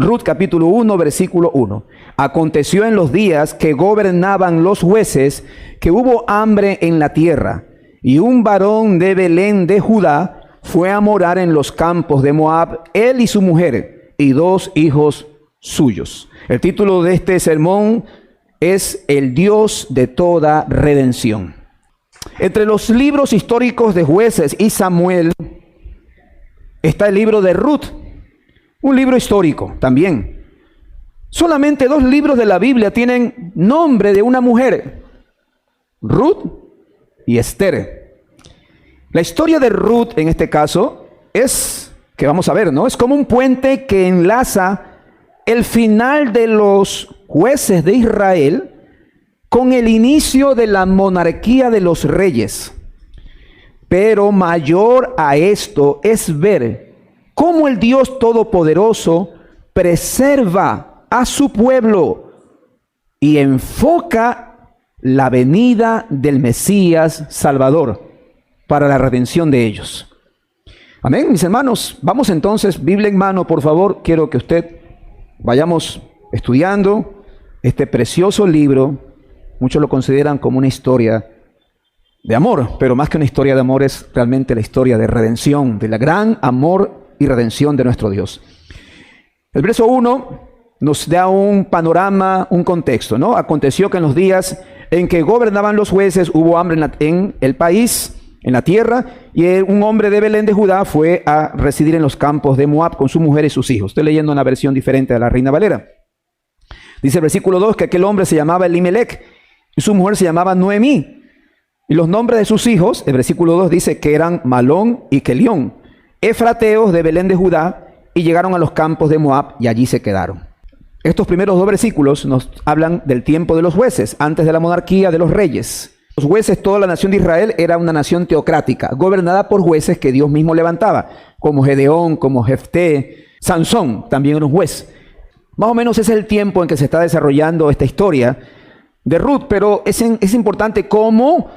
Ruth capítulo 1, versículo 1. Aconteció en los días que gobernaban los jueces que hubo hambre en la tierra, y un varón de Belén de Judá fue a morar en los campos de Moab, él y su mujer, y 2 hijos suyos. El título de este sermón es El Dios de toda redención. Entre los libros históricos de Jueces y Samuel está el libro de Ruth, un libro histórico también. Solamente 2 libros de la Biblia tienen nombre de una mujer, Ruth y Esther. La historia de Ruth en este caso es, que vamos a ver, ¿no? Es como un puente que enlaza el final de los jueces de Israel con el inicio de la monarquía de los reyes. Pero mayor a esto es ver cómo el Dios Todopoderoso preserva a su pueblo y enfoca la venida del Mesías Salvador para la redención de ellos. Amén, mis hermanos. Vamos entonces, Biblia en mano, por favor. Quiero que usted vayamos estudiando este precioso libro. Muchos lo consideran como una historia de amor, pero más que una historia de amor es realmente la historia de redención, de la gran amor y redención de nuestro Dios. El verso 1 nos da un panorama, un contexto, ¿no? Aconteció que en los días en que gobernaban los jueces hubo hambre en el país, en la tierra, y un hombre de Belén de Judá fue a residir en los campos de Moab con su mujer y sus hijos. Estoy leyendo una versión diferente de la Reina Valera. Dice el versículo 2 que aquel hombre se llamaba Elimelec y su mujer se llamaba Noemí. Y los nombres de sus hijos, el versículo 2 dice que eran Malón y Kelión, efrateos de Belén de Judá, y llegaron a los campos de Moab y allí se quedaron. Estos primeros 2 versículos nos hablan del tiempo de los jueces, antes de la monarquía de los reyes. Los jueces, toda la nación de Israel era una nación teocrática, gobernada por jueces que Dios mismo levantaba, como Gedeón, como Jefté, Sansón, también era un juez. Más o menos ese es el tiempo en que se está desarrollando esta historia de Ruth, pero es importante cómo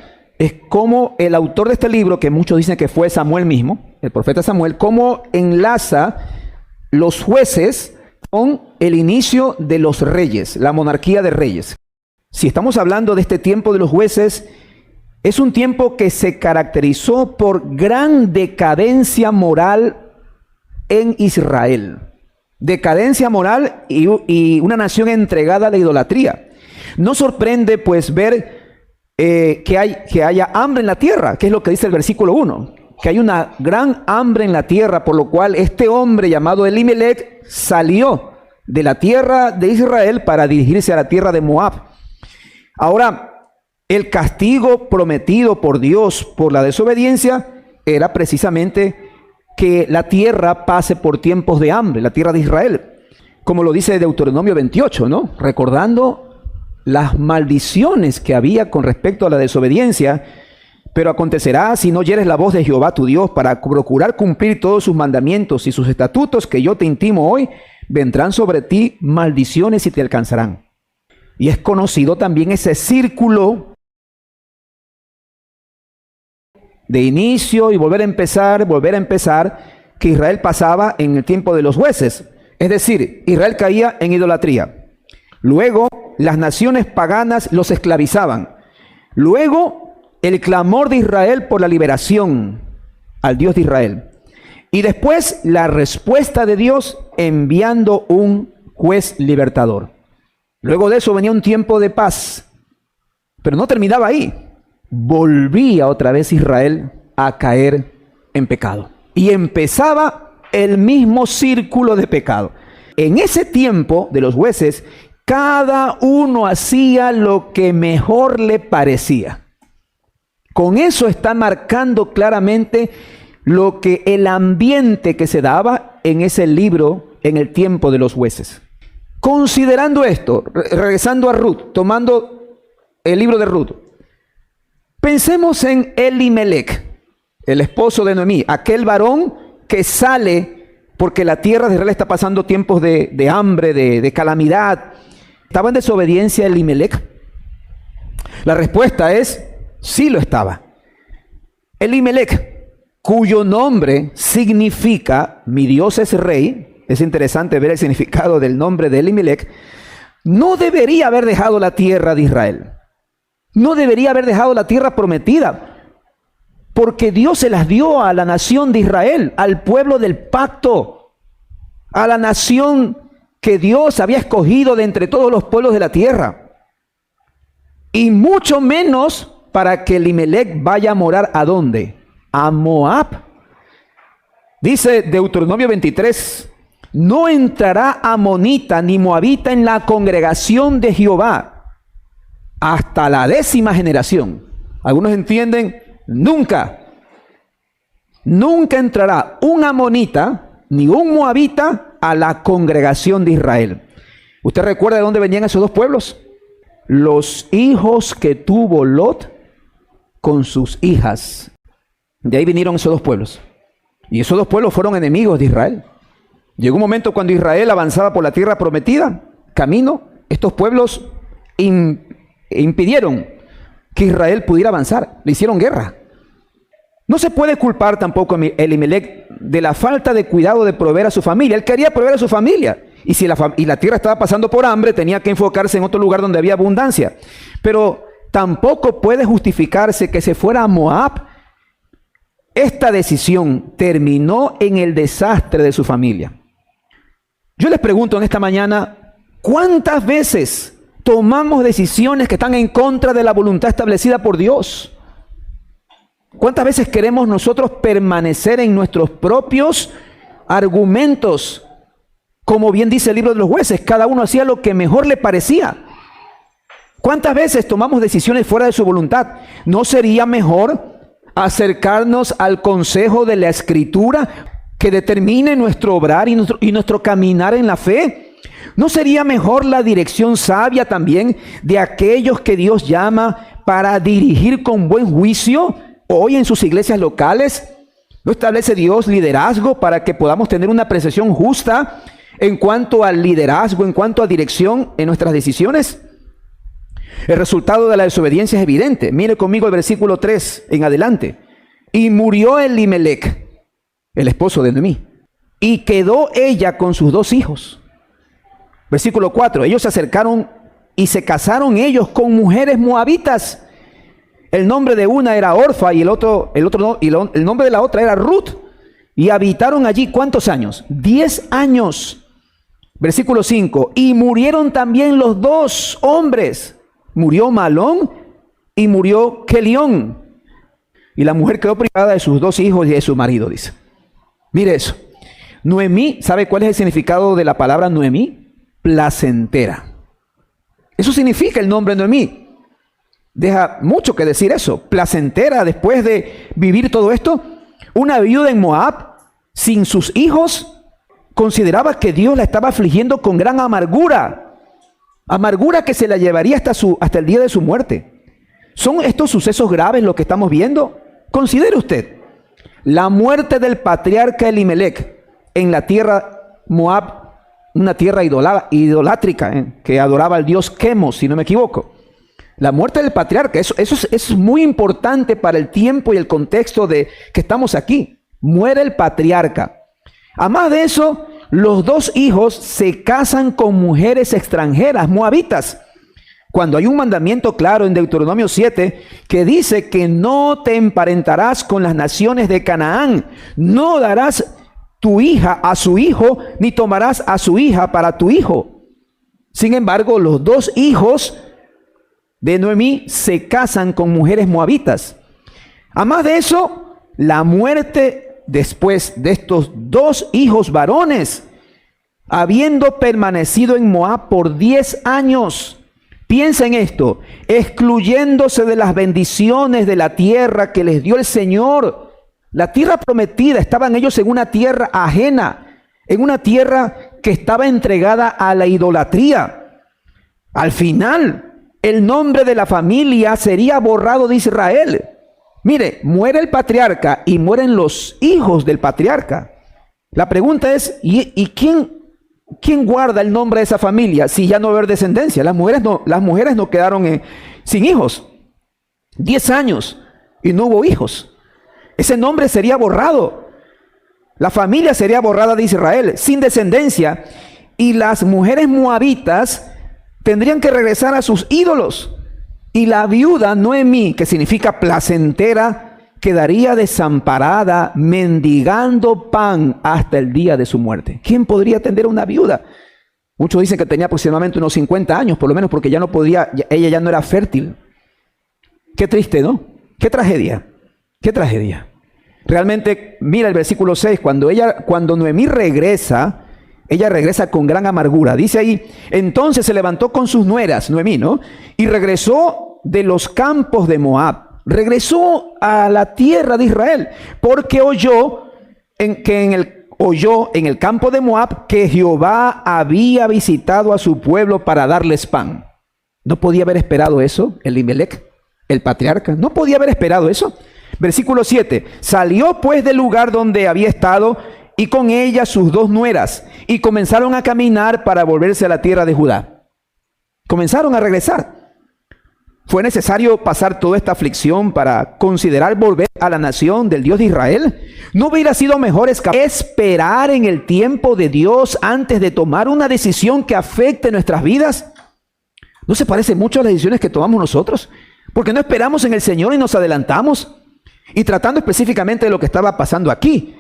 el autor de este libro, que muchos dicen que fue Samuel mismo, el profeta Samuel, cómo enlaza los jueces con el inicio de los reyes, la monarquía de reyes. Si estamos hablando de este tiempo de los jueces, es un tiempo que se caracterizó por gran decadencia moral en Israel. Decadencia moral y una nación entregada a la idolatría. No sorprende pues ver que haya hambre en la tierra, que es lo que dice el versículo 1, que hay una gran hambre en la tierra, por lo cual este hombre llamado Elimelec salió de la tierra de Israel para dirigirse a la tierra de Moab. Ahora, el castigo prometido por Dios por la desobediencia era precisamente que la tierra pase por tiempos de hambre, la tierra de Israel, como lo dice Deuteronomio 28, ¿no? Recordando las maldiciones que había con respecto a la desobediencia. Pero acontecerá, si no oyeres la voz de Jehová tu Dios para procurar cumplir todos sus mandamientos y sus estatutos que yo te intimo hoy, vendrán sobre ti maldiciones y te alcanzarán. Y es conocido también ese círculo de inicio y volver a empezar, que Israel pasaba en el tiempo de los jueces. Es decir, Israel caía en idolatría. Luego, las naciones paganas los esclavizaban. Luego, el clamor de Israel por la liberación al Dios de Israel. Y después, la respuesta de Dios enviando un juez libertador. Luego de eso venía un tiempo de paz. Pero no terminaba ahí. Volvía otra vez Israel a caer en pecado. Y empezaba el mismo círculo de pecado. En ese tiempo de los jueces, cada uno hacía lo que mejor le parecía. Con eso está marcando claramente lo que el ambiente que se daba en ese libro en el tiempo de los jueces. Considerando esto, regresando a Ruth, tomando el libro de Ruth, pensemos en Elimelec, el esposo de Noemí, aquel varón que sale porque la tierra de Israel está pasando tiempos de hambre, de calamidad. ¿Estaba en desobediencia Elimelec? La respuesta es, sí lo estaba. Elimelec, cuyo nombre significa mi Dios es rey, es interesante ver el significado del nombre de Elimelec, no debería haber dejado la tierra de Israel. No debería haber dejado la tierra prometida, porque Dios se las dio a la nación de Israel, al pueblo del pacto, a la nación que Dios había escogido de entre todos los pueblos de la tierra. Y mucho menos para que Elimelec vaya a morar ¿a dónde? A Moab. Dice Deuteronomio 23, no entrará amonita ni moabita en la congregación de Jehová hasta la 10ª generación. Algunos entienden, nunca entrará un amonita ni un moabita a la congregación de Israel. ¿Usted recuerda de dónde venían esos dos pueblos? Los hijos que tuvo Lot con sus hijas. De ahí vinieron esos dos pueblos. Y esos dos pueblos fueron enemigos de Israel. Llegó un momento cuando Israel avanzaba por la tierra prometida, camino, estos pueblos impidieron que Israel pudiera avanzar. Le hicieron guerra. No se puede culpar tampoco a Elimelec de la falta de cuidado de proveer a su familia. Él quería proveer a su familia. Y si la tierra estaba pasando por hambre, tenía que enfocarse en otro lugar donde había abundancia. Pero tampoco puede justificarse que se fuera a Moab. Esta decisión terminó en el desastre de su familia. Yo les pregunto en esta mañana, ¿cuántas veces tomamos decisiones que están en contra de la voluntad establecida por Dios? ¿Cuántas veces queremos nosotros permanecer en nuestros propios argumentos? Como bien dice el libro de los jueces, cada uno hacía lo que mejor le parecía. ¿Cuántas veces tomamos decisiones fuera de su voluntad? ¿No sería mejor acercarnos al consejo de la Escritura que determine nuestro obrar y nuestro caminar en la fe? ¿No sería mejor la dirección sabia también de aquellos que Dios llama para dirigir con buen juicio hoy en sus iglesias locales? ¿No establece Dios liderazgo para que podamos tener una apreciación justa en cuanto al liderazgo, en cuanto a dirección en nuestras decisiones? El resultado de la desobediencia es evidente. Mire conmigo el versículo 3 en adelante. Y murió Elimelec, el esposo de Noemí, y quedó ella con sus 2 hijos. Versículo 4. Ellos se acercaron y se casaron ellos con mujeres moabitas. El nombre de una era Orfa y el nombre de la otra era Ruth. Y habitaron allí ¿cuántos años? 10 años. Versículo 5. Y murieron también los 2 hombres. Murió Malón y murió Kelión. Y la mujer quedó privada de sus 2 hijos y de su marido, dice. Mire eso. Noemí, ¿sabe cuál es el significado de la palabra Noemí? Placentera. Eso significa el nombre Noemí. Deja mucho que decir eso. Placentera, después de vivir todo esto. Una viuda en Moab, sin sus hijos, consideraba que Dios la estaba afligiendo con gran amargura. Amargura que se la llevaría hasta el día de su muerte. ¿Son estos sucesos graves lo que estamos viendo? Considere usted la muerte del patriarca Elimelec en la tierra Moab, una tierra idolátrica, que adoraba al dios Quemos, si no me equivoco. La muerte del patriarca, eso es muy importante para el tiempo y el contexto de que estamos aquí. Muere el patriarca. Además de eso, los 2 hijos se casan con mujeres extranjeras, moabitas. Cuando hay un mandamiento claro en Deuteronomio 7 que dice que no te emparentarás con las naciones de Canaán, no darás tu hija a su hijo, ni tomarás a su hija para tu hijo. Sin embargo, los 2 hijos de Noemí se casan con mujeres moabitas. Además de eso, la muerte después de estos 2 hijos varones, habiendo permanecido en Moab por 10 años. Piensa en esto, excluyéndose de las bendiciones de la tierra que les dio el Señor. La tierra prometida, estaban ellos en una tierra ajena, en una tierra que estaba entregada a la idolatría. Al final, el nombre de la familia sería borrado de Israel. Mire, muere el patriarca y mueren los hijos del patriarca. La pregunta es, ¿y quién guarda el nombre de esa familia si ya no va a haber descendencia? Las mujeres no quedaron sin hijos. 10 años y no hubo hijos. Ese nombre sería borrado. La familia sería borrada de Israel, sin descendencia, y las mujeres moabitas tendrían que regresar a sus ídolos. Y la viuda Noemí, que significa placentera, quedaría desamparada, mendigando pan hasta el día de su muerte. ¿Quién podría atender a una viuda? Muchos dicen que tenía aproximadamente unos 50 años, por lo menos, porque ya no podía, ella ya no era fértil. Qué triste, ¿no? Qué tragedia, qué tragedia. Realmente, mira el versículo 6, cuando Noemí regresa, ella regresa con gran amargura. Dice ahí, entonces se levantó con sus nueras, Noemí, ¿no? Y regresó de los campos de Moab. Regresó a la tierra de Israel, porque oyó en el campo de Moab que Jehová había visitado a su pueblo para darles pan. ¿No podía haber esperado eso Elimelec, el patriarca? ¿No podía haber esperado eso? Versículo 7. Salió pues del lugar donde había estado y con ella sus dos nueras y comenzaron a caminar para volverse a la tierra de Judá. Comenzaron a regresar. ¿Fue necesario pasar toda esta aflicción para considerar volver a la nación del Dios de Israel? ¿No hubiera sido mejor esperar en el tiempo de Dios antes de tomar una decisión que afecte nuestras vidas? ¿No se parece mucho a las decisiones que tomamos nosotros? Porque no esperamos en el Señor y nos adelantamos. Y tratando específicamente de lo que estaba pasando aquí,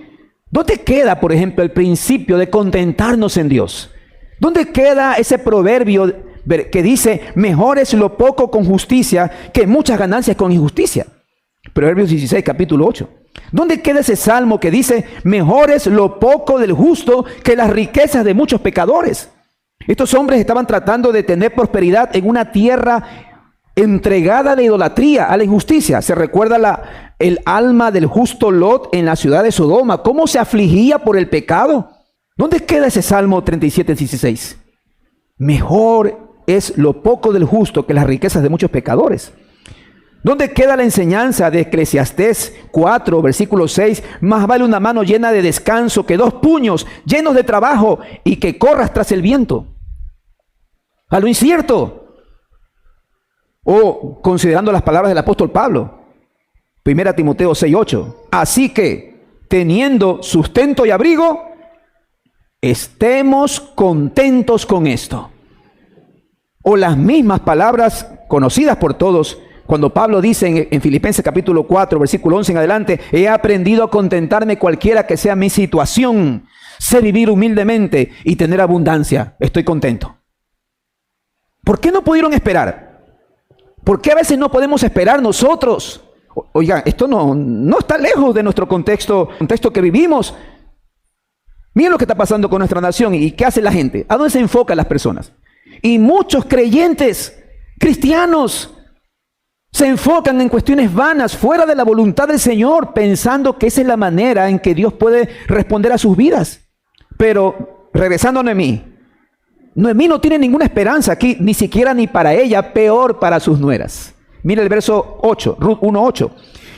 ¿dónde queda, por ejemplo, el principio de contentarnos en Dios? ¿Dónde queda ese proverbio que dice, mejor es lo poco con justicia que muchas ganancias con injusticia? Proverbios 16, capítulo 8. ¿Dónde queda ese salmo que dice, mejor es lo poco del justo que las riquezas de muchos pecadores? Estos hombres estaban tratando de tener prosperidad en una tierra entregada de idolatría a la injusticia. Se recuerda el alma del justo Lot en la ciudad de Sodoma, cómo se afligía por el pecado. ¿Dónde queda ese Salmo 37, 16? Mejor es lo poco del justo que las riquezas de muchos pecadores. ¿Dónde queda la enseñanza de Eclesiastés 4, versículo 6? Más vale una mano llena de descanso que dos puños llenos de trabajo y que corras tras el viento. A lo incierto. O considerando las palabras del apóstol Pablo, 1 Timoteo 6, 8. Así que, teniendo sustento y abrigo, estemos contentos con esto. O las mismas palabras conocidas por todos, cuando Pablo dice en Filipenses capítulo 4, versículo 11 en adelante, he aprendido a contentarme cualquiera que sea mi situación, sé vivir humildemente y tener abundancia, estoy contento. ¿Por qué no pudieron esperar? ¿Por qué a veces no podemos esperar nosotros? Oigan, esto no está lejos de nuestro contexto que vivimos. Miren lo que está pasando con nuestra nación y qué hace la gente. ¿A dónde se enfocan las personas? Y muchos creyentes, cristianos, se enfocan en cuestiones vanas, fuera de la voluntad del Señor, pensando que esa es la manera en que Dios puede responder a sus vidas. Pero, regresando a Noemí no tiene ninguna esperanza aquí, ni siquiera ni para ella, peor para sus nueras. Mira el verso 8, Ruth 1:8.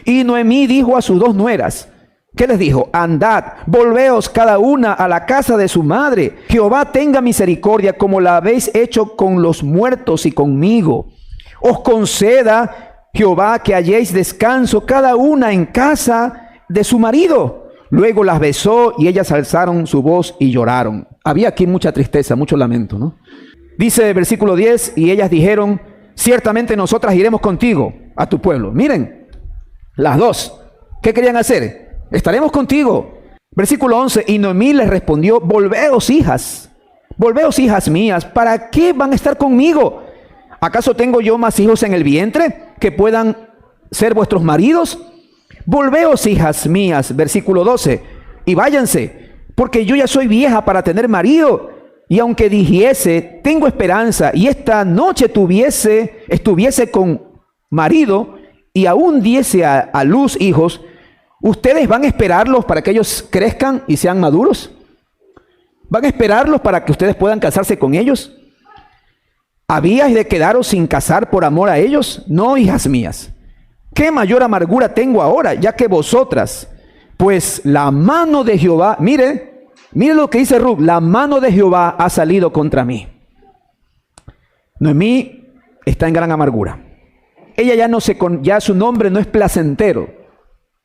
Y Noemí dijo a sus dos nueras, ¿qué les dijo? Andad, volveos cada una a la casa de su madre. Jehová tenga misericordia como la habéis hecho con los muertos y conmigo. Os conceda Jehová que halléis descanso cada una en casa de su marido. Luego las besó y ellas alzaron su voz y lloraron. Había aquí mucha tristeza, mucho lamento, ¿no? Dice el versículo 10, y ellas dijeron, ciertamente nosotras iremos contigo a tu pueblo. Miren, las dos, ¿qué querían hacer? Estaremos contigo. Versículo 11, y Noemí les respondió, volveos hijas mías, ¿para qué van a estar conmigo? ¿Acaso tengo yo más hijos en el vientre que puedan ser vuestros maridos? Volveos, hijas mías, versículo 12, y váyanse, porque yo ya soy vieja para tener marido, y aunque dijese, tengo esperanza, y esta noche estuviese con marido, y aún diese a luz hijos, ¿ustedes van a esperarlos para que ellos crezcan y sean maduros? ¿Van a esperarlos para que ustedes puedan casarse con ellos? ¿Habíais de quedaros sin casar por amor a ellos? No, hijas mías. ¿Qué mayor amargura tengo ahora, ya que vosotras, pues la mano de Jehová, mire lo que dice Ruth, la mano de Jehová ha salido contra mí? Noemí está en gran amargura. Ella ya su nombre no es placentero,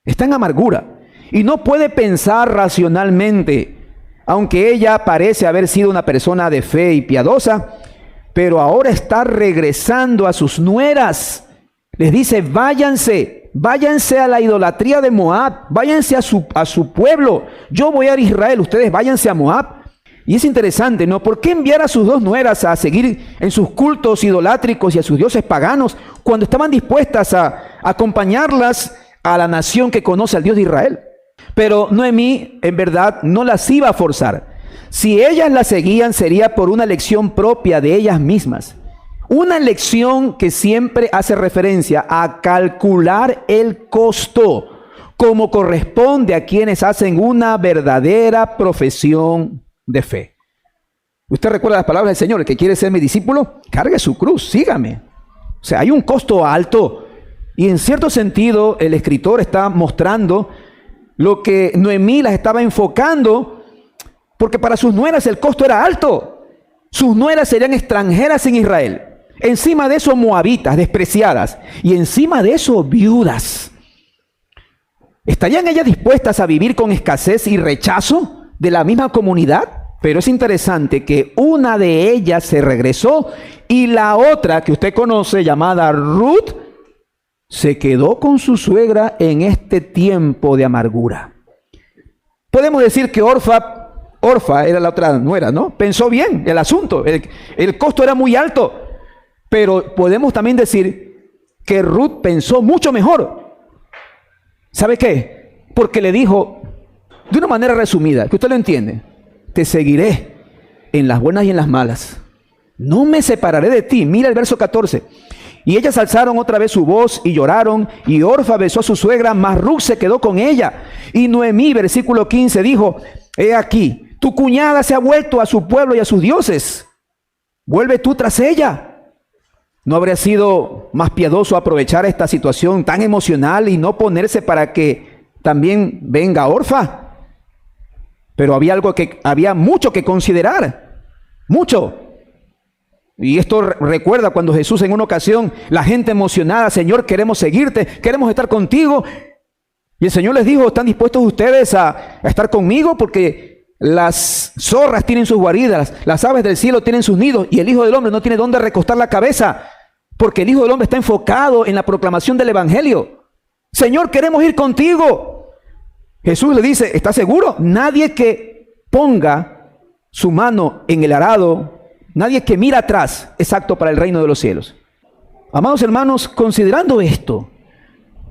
está en amargura. y no puede pensar racionalmente. Aunque ella parece haber sido una persona de fe y piadosa, pero ahora está regresando a sus nueras. Les dice, váyanse a la idolatría de Moab, váyanse a su pueblo. Yo voy a Israel, ustedes váyanse a Moab. Y es interesante, ¿no? ¿Por qué enviar a sus dos nueras a seguir en sus cultos idolátricos y a sus dioses paganos cuando estaban dispuestas a acompañarlas a la nación que conoce al Dios de Israel? Pero Noemí, en verdad, no las iba a forzar. Si ellas las seguían, sería por una elección propia de ellas mismas. Una elección que siempre hace referencia a calcular el costo, como corresponde a quienes hacen una verdadera profesión de fe. ¿Usted recuerda las palabras del Señor? El que quiere ser mi discípulo, cargue su cruz, sígame. O sea, hay un costo alto. Y en cierto sentido, el escritor está mostrando lo que Noemí las estaba enfocando, porque para sus nueras el costo era alto. Sus nueras serían extranjeras en Israel. Encima de eso, moabitas, despreciadas. Y encima de eso, viudas. ¿Estarían ellas dispuestas a vivir con escasez y rechazo de la misma comunidad? Pero es interesante que una de ellas se regresó y la otra, que usted conoce, llamada Ruth, se quedó con su suegra en este tiempo de amargura. Podemos decir que Orfa era la otra nuera, ¿no? Pensó bien el asunto, el costo era muy alto, pero podemos también decir que Ruth pensó mucho mejor. ¿Sabe qué? Porque le dijo, de una manera resumida, que usted lo entiende, te seguiré en las buenas y en las malas. No me separaré de ti. Mira el verso 14. Y ellas alzaron otra vez su voz y lloraron, y Orfa besó a su suegra, mas Ruth se quedó con ella. Y Noemí, versículo 15, dijo, he aquí, tu cuñada se ha vuelto a su pueblo y a sus dioses. Vuelve tú tras ella. ¿No habría sido más piadoso aprovechar esta situación tan emocional y no ponerse para que también venga Orfa? Pero había mucho que considerar, mucho. Y esto recuerda cuando Jesús en una ocasión, la gente emocionada, Señor, queremos seguirte, queremos estar contigo. Y el Señor les dijo, ¿están dispuestos ustedes a estar conmigo? Porque las zorras tienen sus guaridas, las aves del cielo tienen sus nidos, y el Hijo del Hombre no tiene dónde recostar la cabeza, porque el Hijo del Hombre está enfocado en la proclamación del Evangelio. Señor, queremos ir contigo. Jesús le dice, ¿está seguro? Nadie que ponga su mano en el arado, nadie que mira atrás, es apto para el reino de los cielos. Amados hermanos, considerando esto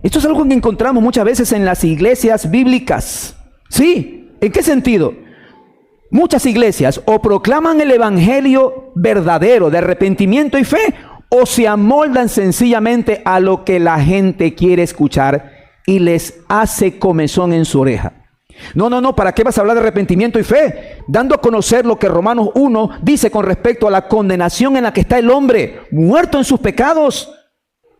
es algo que encontramos muchas veces en las iglesias bíblicas. ¿Sí? ¿En qué sentido? Muchas iglesias o proclaman el evangelio verdadero de arrepentimiento y fe, o se amoldan sencillamente a lo que la gente quiere escuchar y les hace comezón en su oreja. No, ¿para qué vas a hablar de arrepentimiento y fe? Dando a conocer lo que Romanos 1 dice con respecto a la condenación en la que está el hombre, muerto en sus pecados.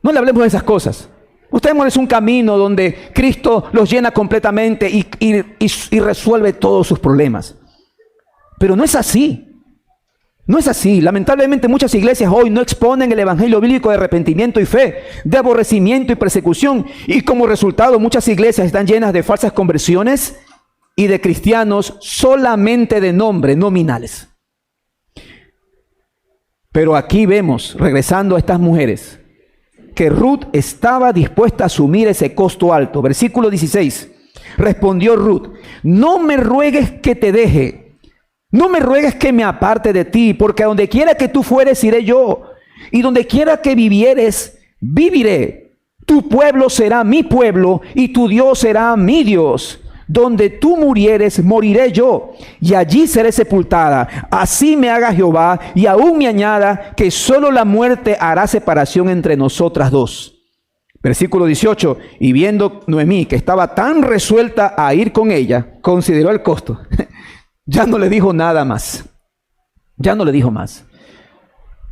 No le hablemos de esas cosas. Mostrémosles un camino donde Cristo los llena completamente y resuelve todos sus problemas. Pero no es así. No es así. Lamentablemente muchas iglesias hoy no exponen el evangelio bíblico de arrepentimiento y fe, de aborrecimiento y persecución. Y como resultado muchas iglesias están llenas de falsas conversiones y de cristianos solamente de nombre, nominales. Pero aquí vemos, regresando a estas mujeres, que Ruth estaba dispuesta a asumir ese costo alto. Versículo 16. Respondió Ruth, no me ruegues que te deje. No me ruegues que me aparte de ti, porque a donde quiera que tú fueres, iré yo. Y donde quiera que vivieres, viviré. Tu pueblo será mi pueblo, y tu Dios será mi Dios. Donde tú murieres, moriré yo, y allí seré sepultada. Así me haga Jehová, y aún me añada, que solo la muerte hará separación entre nosotras dos. Versículo 18. Y viendo Noemí que estaba tan resuelta a ir con ella, consideró el costo. Ya no le dijo nada más. Ya no le dijo más.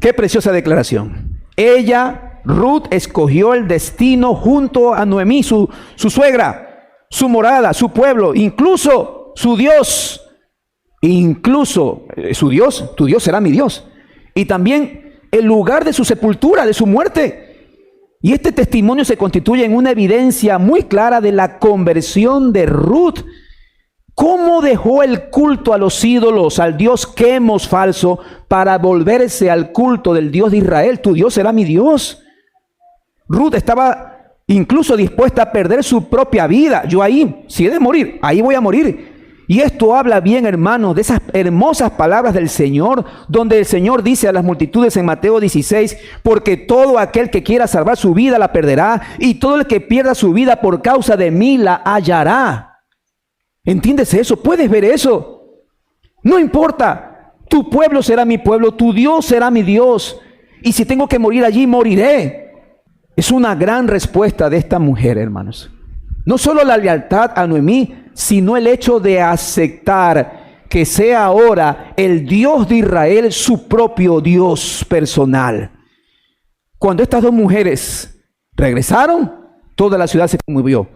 Qué preciosa declaración. Ella, Ruth, escogió el destino junto a Noemí, su suegra, su morada, su pueblo, incluso su Dios. Incluso su Dios, tu Dios será mi Dios. Y también el lugar de su sepultura, de su muerte. Y este testimonio se constituye en una evidencia muy clara de la conversión de Ruth. ¿Cómo dejó el culto a los ídolos, al dios Quemos falso, para volverse al culto del Dios de Israel? Tu Dios será mi Dios. Ruth estaba incluso dispuesta a perder su propia vida. Yo ahí, si he de morir, ahí voy a morir. Y esto habla bien, hermanos, de esas hermosas palabras del Señor, donde el Señor dice a las multitudes en Mateo 16, porque todo aquel que quiera salvar su vida la perderá, y todo el que pierda su vida por causa de mí la hallará. ¿Entiendes eso? ¿Puedes ver eso? No importa, tu pueblo será mi pueblo, tu Dios será mi Dios, y si tengo que morir allí, moriré. Es una gran respuesta de esta mujer, hermanos. No solo la lealtad a Noemí, sino el hecho de aceptar que sea ahora el Dios de Israel su propio Dios personal. Cuando estas dos mujeres regresaron, toda la ciudad se conmovió.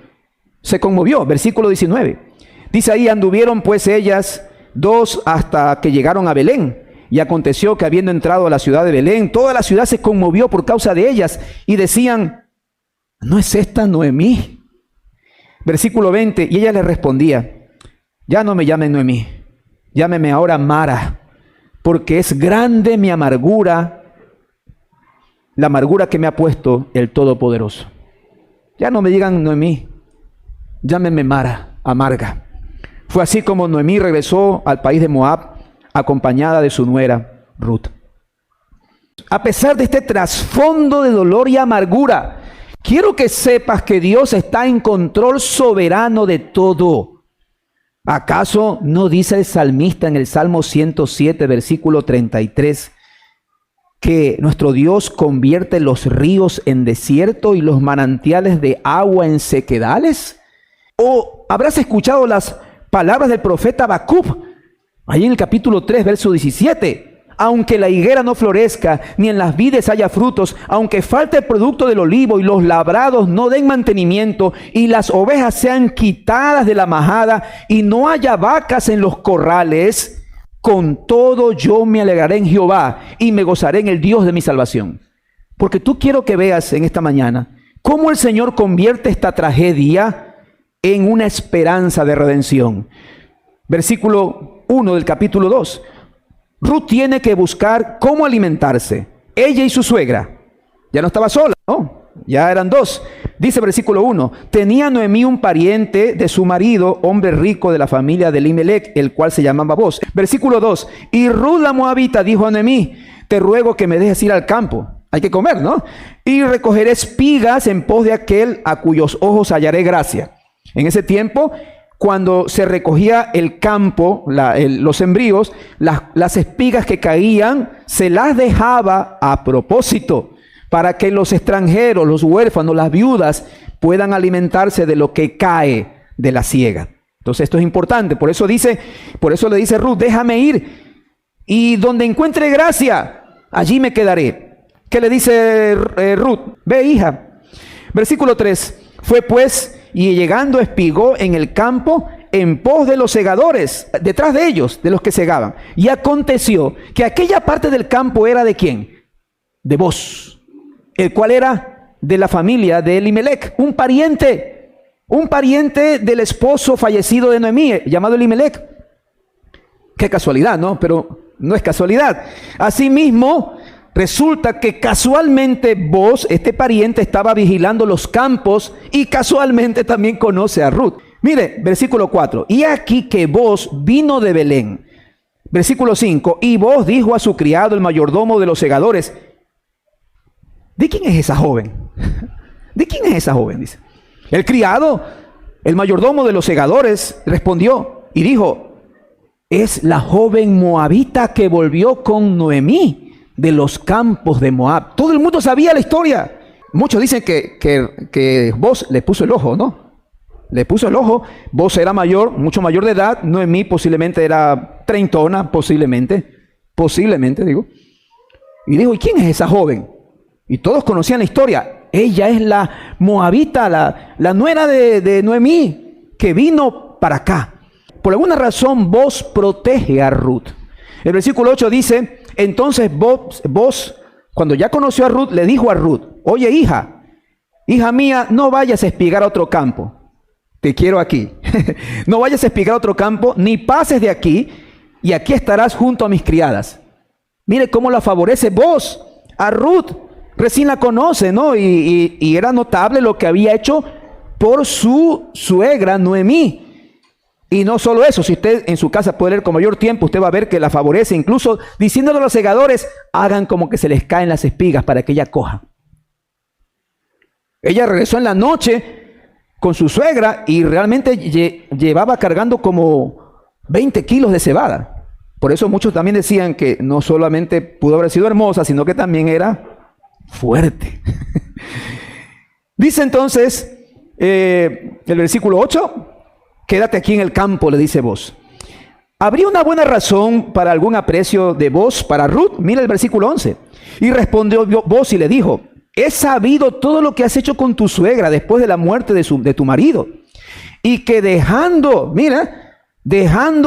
Se conmovió, versículo 19. Dice ahí, anduvieron pues ellas dos hasta que llegaron a Belén. Y aconteció que habiendo entrado a la ciudad de Belén, toda la ciudad se conmovió por causa de ellas. Y decían, ¿no es esta Noemí? Versículo 20, y ella le respondía, ya no me llamen Noemí, llámeme ahora Mara, porque es grande mi amargura, la amargura que me ha puesto el Todopoderoso. Ya no me digan Noemí, llámenme Mara, amarga. Fue así como Noemí regresó al país de Moab, acompañada de su nuera Ruth. A pesar de este trasfondo de dolor y amargura, quiero que sepas que Dios está en control soberano de todo. ¿Acaso no dice el salmista en el Salmo 107, versículo 33, que nuestro Dios convierte los ríos en desierto y los manantiales de agua en sequedales? ¿O habrás escuchado las palabras del profeta Habacuc, ahí en el capítulo 3, verso 17? Aunque la higuera no florezca, ni en las vides haya frutos, aunque falte el producto del olivo y los labrados no den mantenimiento, y las ovejas sean quitadas de la majada, y no haya vacas en los corrales, con todo yo me alegraré en Jehová, y me gozaré en el Dios de mi salvación. Porque tú quiero que veas en esta mañana cómo el Señor convierte esta tragedia en una esperanza de redención. Versículo 1 del capítulo 2. Ruth tiene que buscar cómo alimentarse. Ella y su suegra. Ya no estaba sola, ¿no? Ya eran dos. Dice versículo 1. Tenía Noemí un pariente de su marido, hombre rico de la familia de Elimelech, el cual se llamaba Boz. Versículo 2. Y Ruth la moabita dijo a Noemí, te ruego que me dejes ir al campo. Hay que comer, ¿no? Y recogeré espigas en pos de aquel a cuyos ojos hallaré gracia. En ese tiempo, cuando se recogía el campo, los sembríos, las espigas que caían, se las dejaba a propósito para que los extranjeros, los huérfanos, las viudas puedan alimentarse de lo que cae de la siega. Entonces esto es importante. Por eso le dice Ruth, déjame ir y donde encuentre gracia, allí me quedaré. ¿Qué le dice Ruth? Ve, hija. Versículo 3. Fue pues y llegando espigó en el campo en pos de los segadores, detrás de ellos, de los que segaban. Y aconteció que aquella parte del campo era ¿de quién? De Boz, el cual era de la familia de Elimelech, un pariente del esposo fallecido de Noemí, llamado Elimelech. Qué casualidad, ¿no? Pero no es casualidad. Asimismo, resulta que casualmente Boz, este pariente, estaba vigilando los campos y casualmente también conoce a Ruth. Mire, versículo 4. Y aquí que Boz vino de Belén. Versículo 5. Y Boz dijo a su criado, el mayordomo de los segadores, ¿de quién es esa joven? ¿De quién es esa joven? Dice. El criado, el mayordomo de los segadores, respondió y dijo, es la joven moabita que volvió con Noemí de los campos de Moab. Todo el mundo sabía la historia. Muchos dicen que Boz le puso el ojo, ¿no? Le puso el ojo. Boz era mayor, mucho mayor de edad. Noemí posiblemente era treintona, posiblemente digo. Y dijo, ¿y quién es esa joven? Y todos conocían la historia. Ella es la moabita, la nuera de Noemí, que vino para acá. Por alguna razón, Boz protege a Ruth. El versículo 8 dice, entonces Boz, cuando ya conoció a Ruth, le dijo a Ruth, oye hija, hija mía, no vayas a espigar a otro campo. Te quiero aquí. No vayas a espigar a otro campo, ni pases de aquí, y aquí estarás junto a mis criadas. Mire cómo la favorece vos a Ruth. Recién la conoce, ¿no? Y era notable lo que había hecho por su suegra Noemí. Y no solo eso, si usted en su casa puede leer con mayor tiempo, usted va a ver que la favorece, incluso diciéndole a los segadores, hagan como que se les caen las espigas para que ella coja. Ella regresó en la noche con su suegra y realmente llevaba cargando como 20 kilos de cebada. Por eso muchos también decían que no solamente pudo haber sido hermosa, sino que también era fuerte. Dice entonces el versículo 8, quédate aquí en el campo, le dice vos. ¿Habría una buena razón para algún aprecio de vos para Ruth? Mira el versículo 11. Y respondió vos y le dijo, he sabido todo lo que has hecho con tu suegra después de la muerte de tu marido. Y que dejando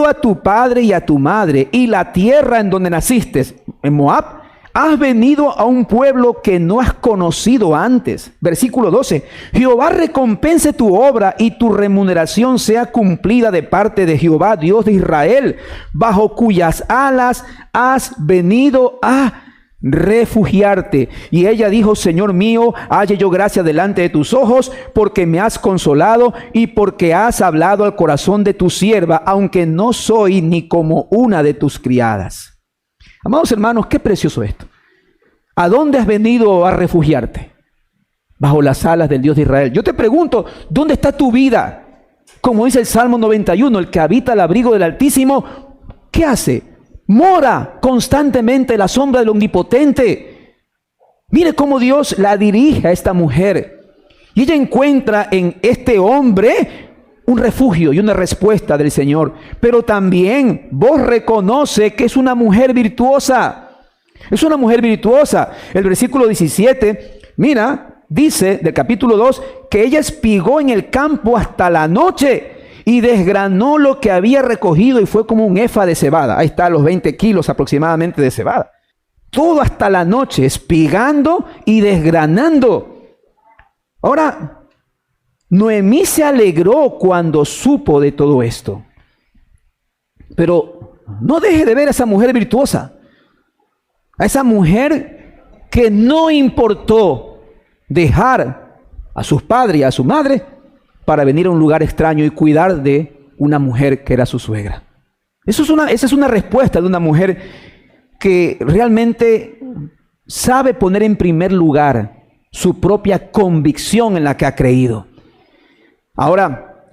a tu padre y a tu madre y la tierra en donde naciste, en Moab, has venido a un pueblo que no has conocido antes. Versículo 12. Jehová recompense tu obra y tu remuneración sea cumplida de parte de Jehová, Dios de Israel, bajo cuyas alas has venido a refugiarte. Y ella dijo, Señor mío, halle yo gracia delante de tus ojos, porque me has consolado y porque has hablado al corazón de tu sierva, aunque no soy ni como una de tus criadas. Amados hermanos, qué precioso esto. ¿A dónde has venido a refugiarte? Bajo las alas del Dios de Israel. Yo te pregunto, ¿dónde está tu vida? Como dice el Salmo 91, el que habita al abrigo del Altísimo, ¿qué hace? Mora constantemente en la sombra del Omnipotente. Mire cómo Dios la dirige a esta mujer. Y ella encuentra en este hombre un refugio y una respuesta del Señor. Pero también vos reconoce que es una mujer virtuosa. Es una mujer virtuosa. El versículo 17, mira, dice del capítulo 2, que ella espigó en el campo hasta la noche y desgranó lo que había recogido y fue como un efa de cebada. Ahí está, los 20 kilos aproximadamente de cebada. Todo hasta la noche, espigando y desgranando. Ahora, Noemí se alegró cuando supo de todo esto. Pero no deje de ver a esa mujer virtuosa, a esa mujer que no importó dejar a sus padres y a su madre para venir a un lugar extraño y cuidar de una mujer que era su suegra. Esa es una respuesta de una mujer que realmente sabe poner en primer lugar su propia convicción en la que ha creído. Ahora,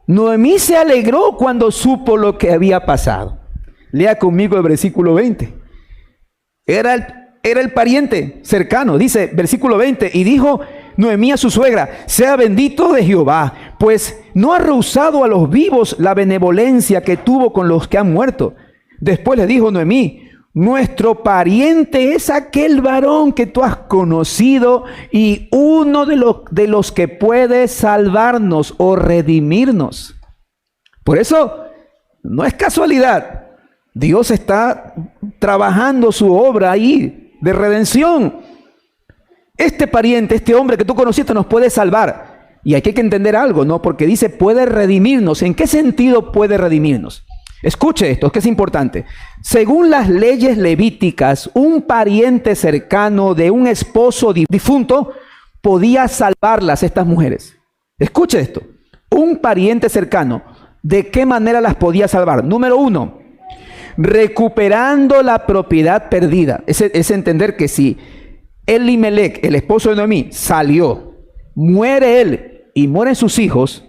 Noemí se alegró cuando supo lo que había pasado. Lea conmigo el versículo 20. Era el pariente cercano, dice versículo 20, y dijo Noemí a su suegra, sea bendito de Jehová, pues no ha rehusado a los vivos la benevolencia que tuvo con los que han muerto. Después le dijo Noemí, nuestro pariente es aquel varón que tú has conocido y uno de los que puede salvarnos o redimirnos. Por eso, no es casualidad. Dios está trabajando su obra ahí de redención. Este pariente, este hombre que tú conociste nos puede salvar. Y aquí hay que entender algo, ¿no? Porque dice puede redimirnos. ¿En qué sentido puede redimirnos? Escuche esto, es que es importante. Según las leyes levíticas, un pariente cercano de un esposo difunto podía salvarlas, estas mujeres. Escuche esto. Un pariente cercano, ¿de qué manera las podía salvar? Número 1, recuperando la propiedad perdida. Es entender que si Elimelech, el esposo de Noemí, salió, muere él y mueren sus hijos,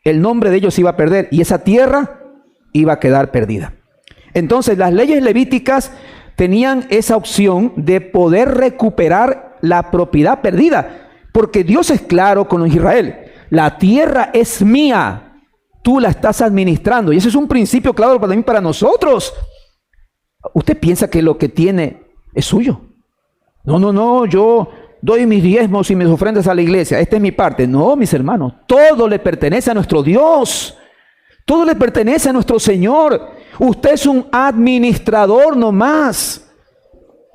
el nombre de ellos iba a perder y esa tierra iba a quedar perdida. Entonces las leyes levíticas tenían esa opción de poder recuperar la propiedad perdida, porque Dios es claro con Israel, la tierra es mía, tú la estás administrando, y ese es un principio claro también para nosotros. ¿Usted piensa que lo que tiene es suyo? No, yo doy mis diezmos y mis ofrendas a la iglesia, esta es mi parte. No, mis hermanos, todo le pertenece a nuestro Dios. Todo le pertenece a nuestro Señor. Usted es un administrador nomás.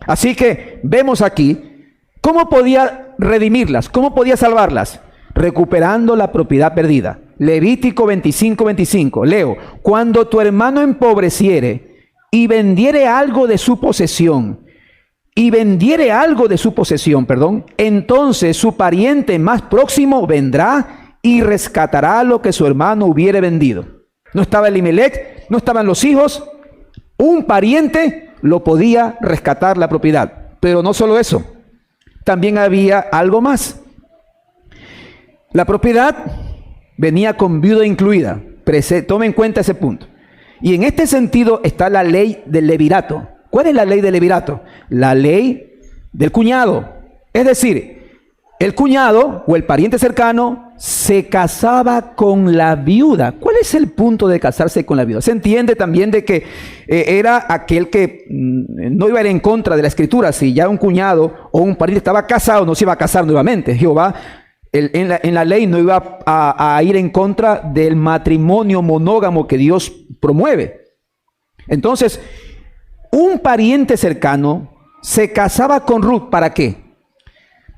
Así que vemos aquí cómo podía redimirlas. ¿Cómo podía salvarlas? Recuperando la propiedad perdida. Levítico 25:25. Leo: cuando tu hermano empobreciere y vendiere algo de su posesión, entonces su pariente más próximo vendrá y rescatará lo que su hermano hubiere vendido. No estaba Elimelech, no estaban los hijos, un pariente lo podía rescatar la propiedad. Pero no solo eso, también había algo más. La propiedad venía con viuda incluida. Tome en cuenta ese punto. Y en este sentido está la ley del levirato. ¿Cuál es la ley del levirato? La ley del cuñado. Es decir, el cuñado o el pariente cercano se casaba con la viuda. ¿Cuál es el punto de casarse con la viuda? Se entiende también de que era aquel que no iba a ir en contra de la escritura. Si ya un cuñado o un pariente estaba casado, no se iba a casar nuevamente. Jehová en la ley no iba a ir en contra del matrimonio monógamo que Dios promueve. Entonces, un pariente cercano se casaba con Ruth. ¿Para qué?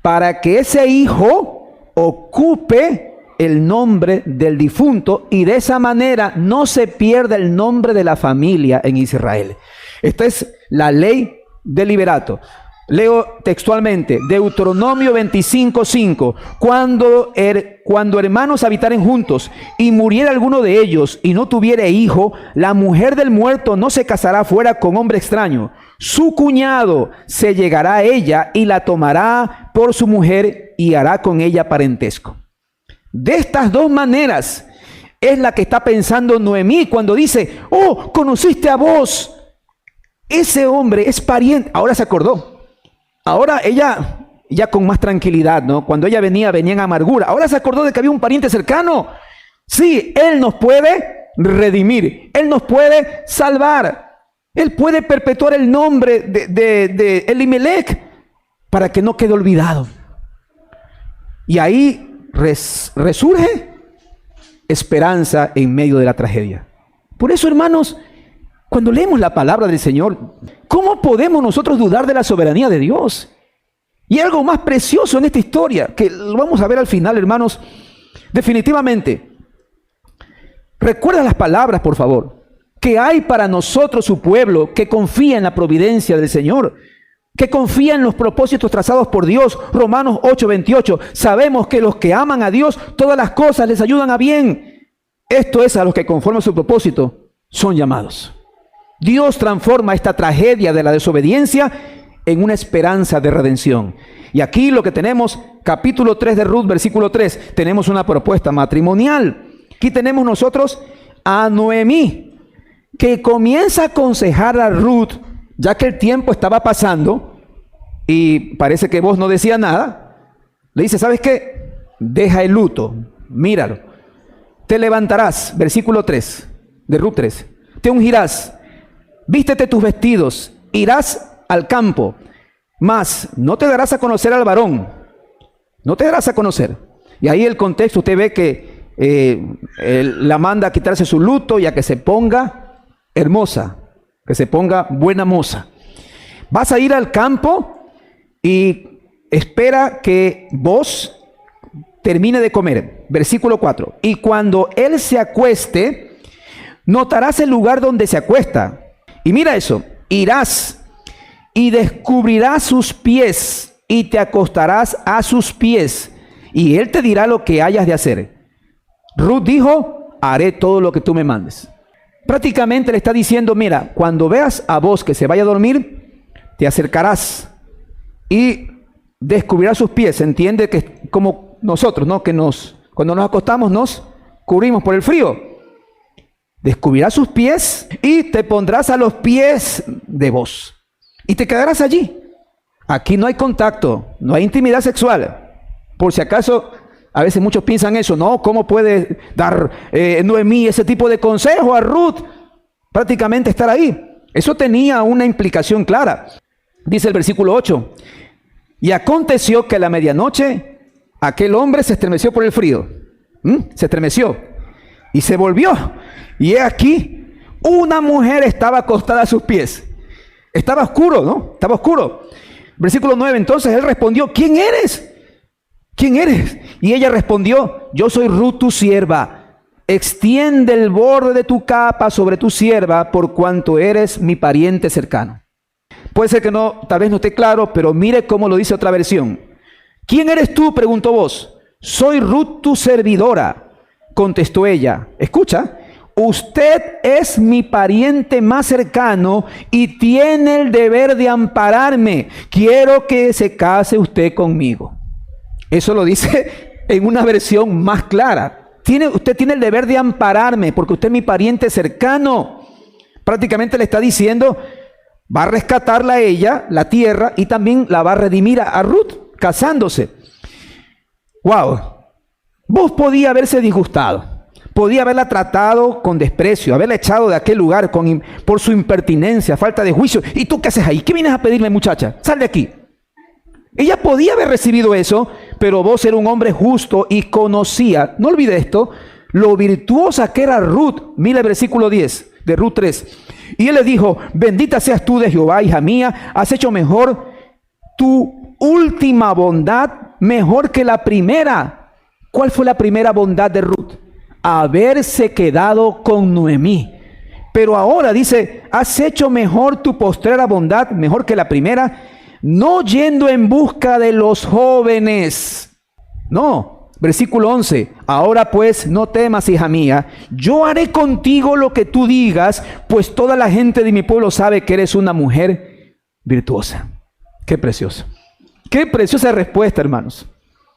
Para que ese hijo ocupe el nombre del difunto y de esa manera no se pierda el nombre de la familia en Israel. Esta es la ley del liberato. Leo textualmente, Deuteronomio 25:5. Cuando hermanos habitaren juntos y muriera alguno de ellos y no tuviere hijo, la mujer del muerto no se casará fuera con hombre extraño. Su cuñado se llegará a ella y la tomará por su mujer y hará con ella parentesco. De estas dos maneras es la que está pensando Noemí cuando dice: oh, conociste a vos, ese hombre es pariente. Ahora se acordó. Ahora ella, ya con más tranquilidad, ¿no? Cuando ella venía en amargura. Ahora se acordó de que había un pariente cercano. Sí, él nos puede redimir. Él nos puede salvar. Él puede perpetuar el nombre de Elimelech para que no quede olvidado. Y ahí resurge esperanza en medio de la tragedia. Por eso, hermanos, cuando leemos la palabra del Señor, ¿cómo podemos nosotros dudar de la soberanía de Dios? Y algo más precioso en esta historia, que lo vamos a ver al final, hermanos. Definitivamente, recuerda las palabras, por favor, que hay para nosotros su pueblo que confía en la providencia del Señor, que confía en los propósitos trazados por Dios. Romanos 8:28. Sabemos que los que aman a Dios, todas las cosas les ayudan a bien. Esto es, a los que conforme a su propósito son llamados. Dios transforma esta tragedia de la desobediencia en una esperanza de redención. Y aquí lo que tenemos, capítulo 3 de Ruth, versículo 3, tenemos una propuesta matrimonial. Aquí tenemos nosotros a Noemí, que comienza a aconsejar a Ruth, ya que el tiempo estaba pasando y parece que vos no decía nada. Le dice: ¿sabes qué? Deja el luto, míralo. Te levantarás, versículo 3 de Ruth 3. Te ungirás, vístete tus vestidos, irás al campo, mas no te darás a conocer al varón. No te darás a conocer. Y ahí el contexto, usted ve que la manda a quitarse su luto y a que se ponga hermosa, que se ponga buena moza. Vas a ir al campo y espera que vos termine de comer. Versículo 4. Y cuando él se acueste, notarás el lugar donde se acuesta. Y mira eso: irás y descubrirás sus pies y te acostarás a sus pies y él te dirá lo que hayas de hacer. Ruth dijo: haré todo lo que tú me mandes. Prácticamente le está diciendo: mira, cuando veas a vos que se vaya a dormir, te acercarás y descubrirás sus pies. Se entiende que es como nosotros, ¿no? Que cuando nos acostamos nos cubrimos por el frío. Descubrirás sus pies y te pondrás a los pies de vos y te quedarás allí. Aquí no hay contacto, no hay intimidad sexual. Por si acaso, a veces muchos piensan eso, ¿no? ¿Cómo puede dar Noemí ese tipo de consejo a Ruth? Prácticamente estar ahí. Eso tenía una implicación clara. Dice el versículo 8: y aconteció que a la medianoche aquel hombre se estremeció por el frío. Se estremeció y se volvió. Y he aquí, una mujer estaba acostada a sus pies. Estaba oscuro, ¿no? Estaba oscuro. Versículo 9, entonces él respondió: ¿quién eres? ¿quién eres? Y ella respondió, yo soy Ruth tu sierva. Extiende el borde de tu capa sobre tu sierva, por cuanto eres mi pariente cercano. Puede ser que no, tal vez no esté claro, pero mire cómo lo dice otra versión. ¿Quién eres tú?, preguntó vos. Soy Ruth tu servidora, contestó ella. Escucha, usted es mi pariente más cercano y tiene el deber de ampararme. Quiero que se case usted conmigo. Eso lo dice en una versión más clara. Usted tiene el deber de ampararme porque usted es mi pariente cercano. Prácticamente le está diciendo, va a rescatarla a ella, la tierra, y también la va a redimir a Ruth, casándose. Wow. Vos podía haberse disgustado. Podía haberla tratado con desprecio, haberla echado de aquel lugar por su impertinencia, falta de juicio. ¿Y tú qué haces ahí? ¿Qué vienes a pedirme, muchacha? Sal de aquí. Ella podía haber recibido eso, pero vos eras un hombre justo y conocía, no olvide esto, lo virtuosa que era Ruth. Mira el versículo 10 de Ruth 3. Y él le dijo, bendita seas tú de Jehová, hija mía, has hecho mejor tu última bondad, mejor que la primera. ¿Cuál fue la primera bondad de Ruth? Haberse quedado con Noemí. Pero ahora dice, has hecho mejor tu postrera bondad, mejor que la primera, no yendo en busca de los jóvenes. No, versículo 11, ahora pues no temas, hija mía, yo haré contigo lo que tú digas, pues toda la gente de mi pueblo sabe que eres una mujer virtuosa. Qué precioso. Qué preciosa respuesta, hermanos,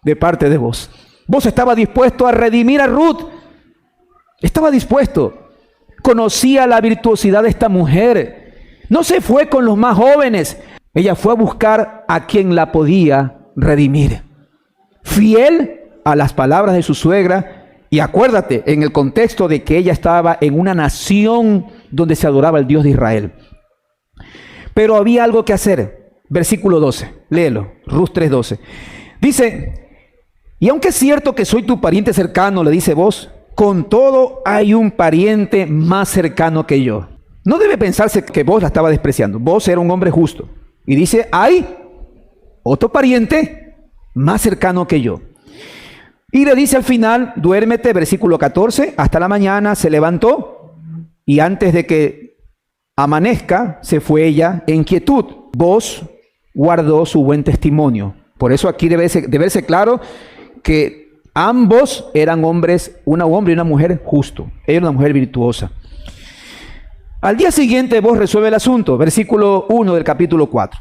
de parte de vos. Vos estabas dispuesto a redimir a Ruth. Estaba dispuesto. Conocía la virtuosidad de esta mujer. No se fue con los más jóvenes. Ella fue a buscar a quien la podía redimir. Fiel a las palabras de su suegra. Y acuérdate, en el contexto de que ella estaba en una nación donde se adoraba al Dios de Israel. Pero había algo que hacer. Versículo 12. Léelo. Ruth 3:12. Dice, y aunque es cierto que soy tu pariente cercano, le dice vos, con todo hay un pariente más cercano que yo. No debe pensarse que vos la estaba despreciando. Vos era un hombre justo. Y dice, hay otro pariente más cercano que yo. Y le dice al final, duérmete, versículo 14, hasta la mañana se levantó y antes de que amanezca se fue ella en quietud. Vos guardó su buen testimonio. Por eso aquí debe ser claro que ambos eran hombres, un hombre y una mujer justo. Ella era una mujer virtuosa. Al día siguiente vos resuelve el asunto, versículo 1 del capítulo 4.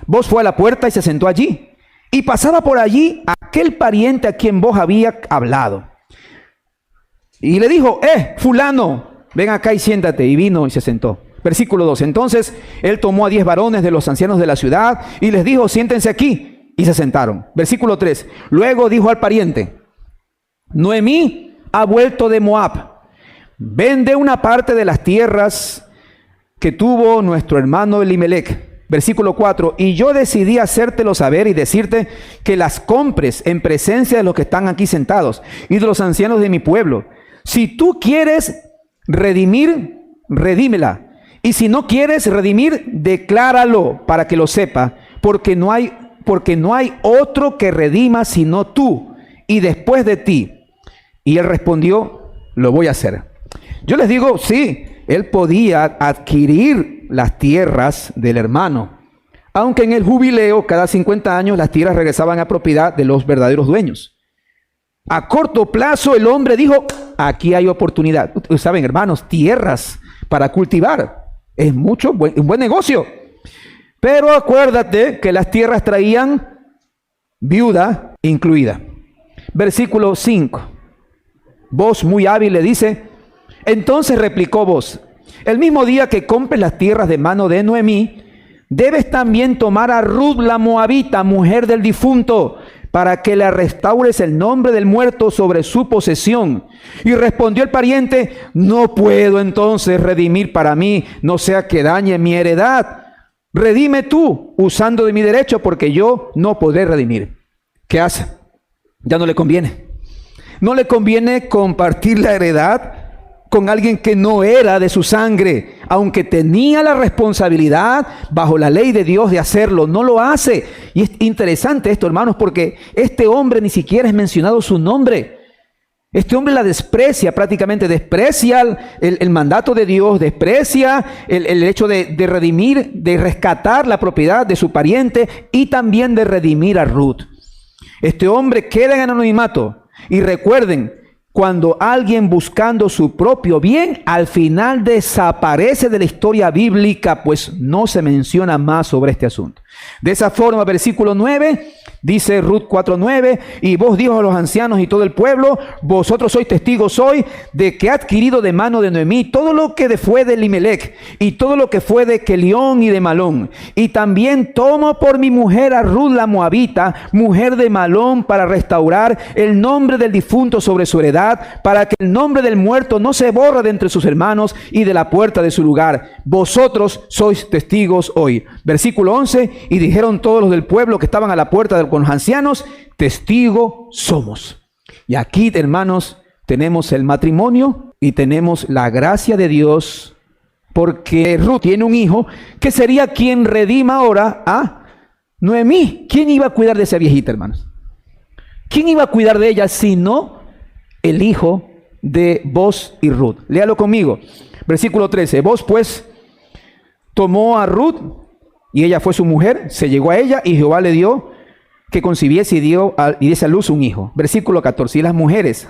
Vos fue a la puerta y se sentó allí. Y pasaba por allí aquel pariente a quien vos había hablado. Y le dijo, fulano, ven acá y siéntate. Y vino y se sentó. Versículo 2. Entonces él tomó a 10 varones de los ancianos de la ciudad y les dijo, siéntense aquí. Y se sentaron. Versículo 3. Luego dijo al pariente, Noemí ha vuelto de Moab. Vende una parte de las tierras que tuvo nuestro hermano Elimelech. Versículo 4. Y yo decidí hacértelo saber y decirte que las compres en presencia de los que están aquí sentados y de los ancianos de mi pueblo. Si tú quieres redimir, redímela. Y si no quieres redimir, decláralo para que lo sepa, porque no hay otro que redima sino tú y después de ti. Y él respondió, lo voy a hacer. Yo les digo, sí, él podía adquirir las tierras del hermano, aunque en el jubileo, cada 50 años, las tierras regresaban a propiedad de los verdaderos dueños. A corto plazo el hombre dijo, aquí hay oportunidad. Ustedes saben, hermanos, tierras para cultivar es un buen negocio. Pero acuérdate que las tierras traían viuda incluida. Versículo 5. Vos muy hábil le dice, entonces replicó vos, el mismo día que compres las tierras de mano de Noemí, debes también tomar a Ruth la moabita, mujer del difunto, para que le restaures el nombre del muerto sobre su posesión. Y respondió el pariente, no puedo entonces redimir para mí, no sea que dañe mi heredad. Redime tú, usando de mi derecho, porque yo no podré redimir. ¿Qué hace? Ya no le conviene. No le conviene compartir la heredad con alguien que no era de su sangre, aunque tenía la responsabilidad bajo la ley de Dios de hacerlo, no lo hace. Y es interesante esto, hermanos, porque este hombre ni siquiera es mencionado su nombre. Este hombre la desprecia, prácticamente desprecia el mandato de Dios, desprecia el hecho de redimir, de rescatar la propiedad de su pariente y también de redimir a Ruth. Este hombre queda en anonimato. Y recuerden, cuando alguien buscando su propio bien, al final desaparece de la historia bíblica, pues no se menciona más sobre este asunto. De esa forma, versículo 9, dice Ruth 4:9, y vos dijo a los ancianos y todo el pueblo, vosotros sois testigos hoy de que ha adquirido de mano de Noemí todo lo que fue de Elimelech y todo lo que fue de Kelión y de Malón. Y también tomo por mi mujer a Ruth la moabita, mujer de Malón, para restaurar el nombre del difunto sobre su heredad, para que el nombre del muerto no se borre de entre sus hermanos y de la puerta de su lugar. Vosotros sois testigos hoy. Versículo 11, y dijeron todos los del pueblo que estaban a la puerta con los ancianos, testigo somos. Y aquí, hermanos, tenemos el matrimonio y tenemos la gracia de Dios, porque Ruth tiene un hijo que sería quien redima ahora a Noemí. ¿Quién iba a cuidar de esa viejita, hermanos? ¿Quién iba a cuidar de ella sino el hijo de Boz y Ruth? Léalo conmigo. Versículo 13. Boz pues tomó a Ruth y ella fue su mujer, se llegó a ella y Jehová le dio que concibiese y diese a luz un hijo. Versículo 14. Y las mujeres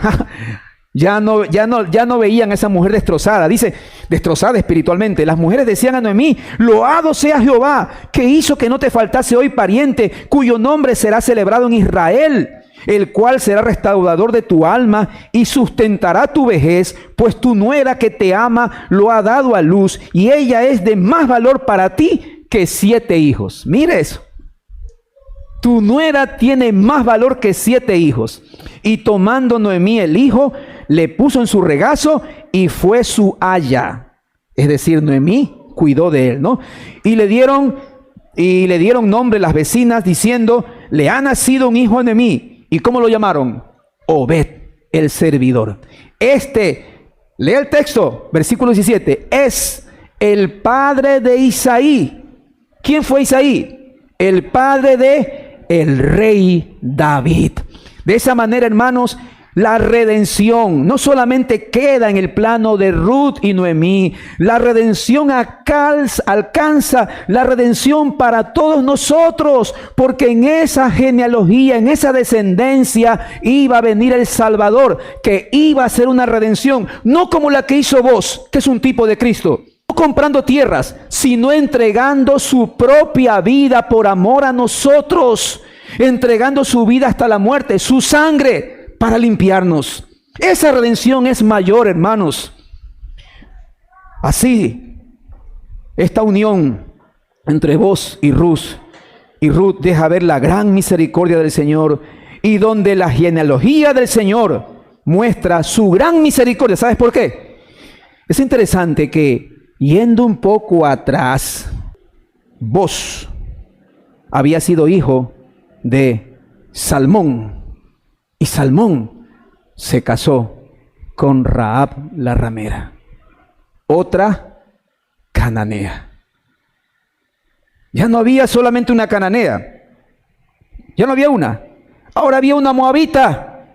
ya no veían a esa mujer destrozada, dice, destrozada espiritualmente. Las mujeres decían a Noemí, loado sea Jehová, que hizo que no te faltase hoy pariente, cuyo nombre será celebrado en Israel, el cual será restaurador de tu alma y sustentará tu vejez, pues tu nuera que te ama lo ha dado a luz, y ella es de más valor para ti que 7 hijos. Mire eso. Tu nuera tiene más valor que 7 hijos. Y tomando Noemí el hijo, le puso en su regazo y fue su aya. Es decir, Noemí cuidó de él, ¿no? Y le dieron nombre las vecinas diciendo, le ha nacido un hijo a Noemí. ¿Y cómo lo llamaron? Obed, el servidor. Lea el texto, versículo 17, es el padre de Isaí. ¿Quién fue Isaí? El padre de el rey David. De esa manera, hermanos, la redención no solamente queda en el plano de Ruth y Noemí, la redención alcanza la redención para todos nosotros, porque en esa genealogía, en esa descendencia iba a venir el Salvador, que iba a ser una redención, no como la que hizo Boz, que es un tipo de Cristo, no comprando tierras, sino entregando su propia vida por amor a nosotros, entregando su vida hasta la muerte, su sangre, para limpiarnos. Esa redención es mayor, hermanos. Así, esta unión entre Boz y Ruth deja ver la gran misericordia del Señor, y donde la genealogía del Señor muestra su gran misericordia. ¿Sabes por qué? Es interesante que, yendo un poco atrás, Boz había sido hijo de Salmón. Y Salmón se casó con Rahab la ramera, otra cananea. Ya no había solamente una cananea, ya no había una, ahora había una moabita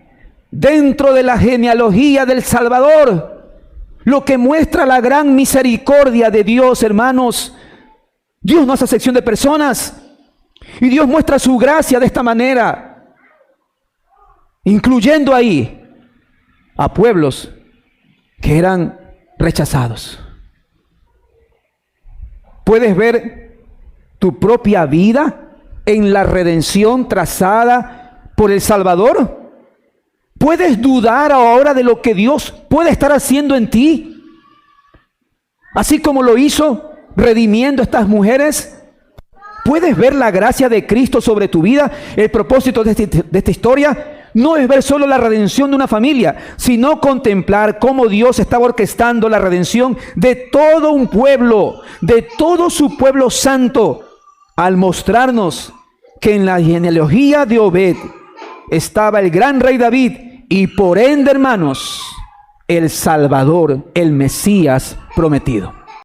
dentro de la genealogía del Salvador, lo que muestra la gran misericordia de Dios, hermanos. Dios no hace acepción de personas, y Dios muestra su gracia de esta manera, incluyendo ahí a pueblos que eran rechazados. ¿Puedes ver tu propia vida en la redención trazada por el Salvador? ¿Puedes dudar ahora de lo que Dios puede estar haciendo en ti? Así como lo hizo redimiendo a estas mujeres. ¿Puedes ver la gracia de Cristo sobre tu vida? El propósito de esta historia no es ver solo la redención de una familia, sino contemplar cómo Dios estaba orquestando la redención de todo un pueblo, de todo su pueblo santo, al mostrarnos que en la genealogía de Obed estaba el gran rey David, y por ende, hermanos, el Salvador, el Mesías prometido.